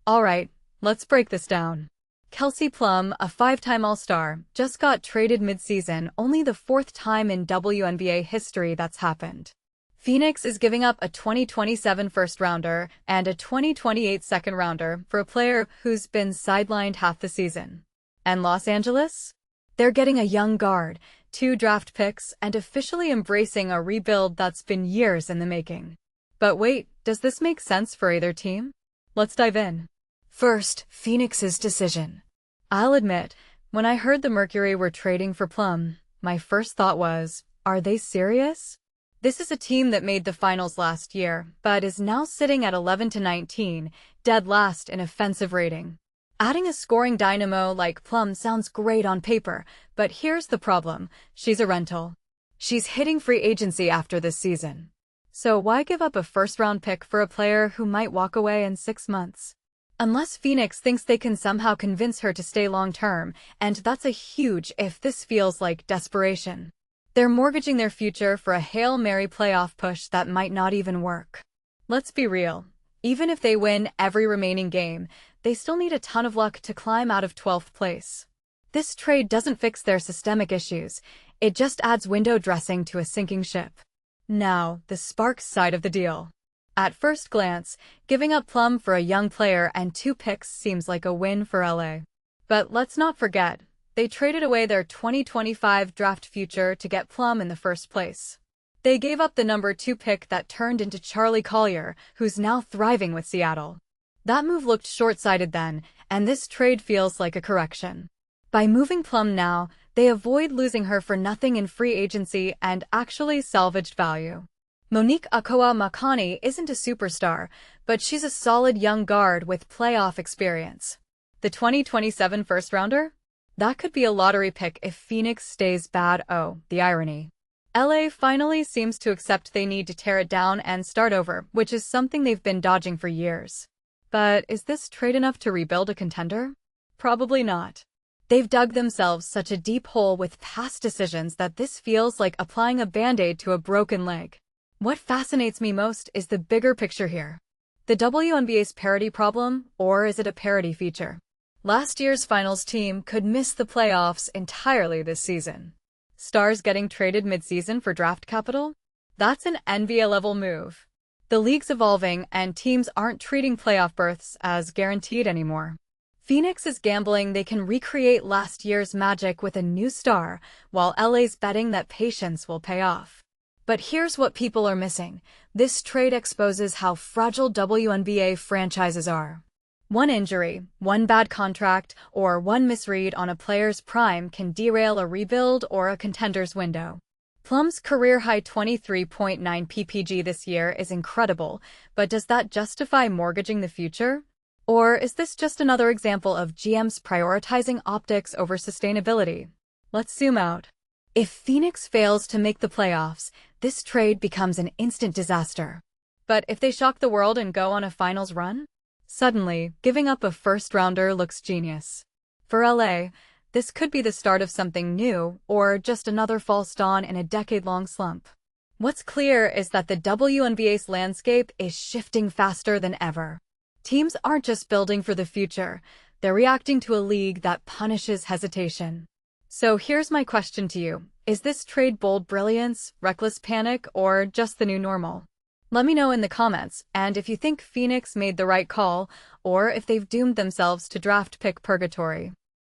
Alright, let's break this down. Kelsey Plum, a five-time All-Star, just got traded mid-season, only the fourth time in WNBA history that's happened. Phoenix is giving up a 2027 first-rounder and a 2028 second-rounder for a player who's been sidelined half the season. And Los Angeles? They're getting a young guard, 2 draft picks, and officially embracing a rebuild that's been years in the making. But wait, does this make sense for either team? Let's dive in. First, Phoenix's decision. I'll admit, when I heard the Mercury were trading for Plum, my first thought was, are they serious? This is a team that made the finals last year, but is now sitting at 11-19, dead last in offensive rating. Adding a scoring dynamo like Plum sounds great on paper, but here's the problem: she's a rental. She's hitting free agency after this season. So why give up a first-round pick for a player who might walk away in 6 months? Unless Phoenix thinks they can somehow convince her to stay long-term, and that's a huge if. This feels like desperation. They're mortgaging their future for a Hail Mary playoff push that might not even work. Let's be real. Even if they win every remaining game, they still need a ton of luck to climb out of 12th place. This trade doesn't fix their systemic issues, it just adds window dressing to a sinking ship. Now, the Sparks side of the deal. At first glance, giving up Plum for a young player and 2 picks seems like a win for LA. But let's not forget, they traded away their 2025 draft future to get Plum in the first place. They gave up the number 2 pick that turned into Charlie Collier, who's now thriving with Seattle. That move looked short-sighted then, and this trade feels like a correction. By moving Plum now, they avoid losing her for nothing in free agency and actually salvaged value. Monique Akoa Makani isn't a superstar, but she's a solid young guard with playoff experience. The 2027 first-rounder? That could be a lottery pick if Phoenix stays bad. Oh, the irony. LA finally seems to accept they need to tear it down and start over, which is something they've been dodging for years. But is this trade enough to rebuild a contender? Probably not. They've dug themselves such a deep hole with past decisions that this feels like applying a band-aid to a broken leg. What fascinates me most is the bigger picture here. The WNBA's parity problem, or is it a parity feature? Last year's finals team could miss the playoffs entirely this season. Stars getting traded mid-season for draft capital? That's an NBA-level move. The league's evolving, and teams aren't treating playoff berths as guaranteed anymore. Phoenix is gambling they can recreate last year's magic with a new star, while LA's betting that patience will pay off. But here's what people are missing. This trade exposes how fragile WNBA franchises are. One injury, one bad contract, or one misread on a player's prime can derail a rebuild or a contender's window. Plum's career-high 23.9 ppg this year is incredible, but does that justify mortgaging the future? Or is this just another example of GMs prioritizing optics over sustainability? Let's zoom out. If Phoenix fails to make the playoffs, this trade becomes an instant disaster. But if they shock the world and go on a finals run? Suddenly, giving up a first-rounder looks genius. For LA, this could be the start of something new, or just another false dawn in a decade-long slump. What's clear is that the WNBA's landscape is shifting faster than ever. Teams aren't just building for the future, they're reacting to a league that punishes hesitation. So here's my question to you. Is this trade bold brilliance, reckless panic, or just the new normal? Let me know in the comments, and if you think Phoenix made the right call, or if they've doomed themselves to draft pick purgatory.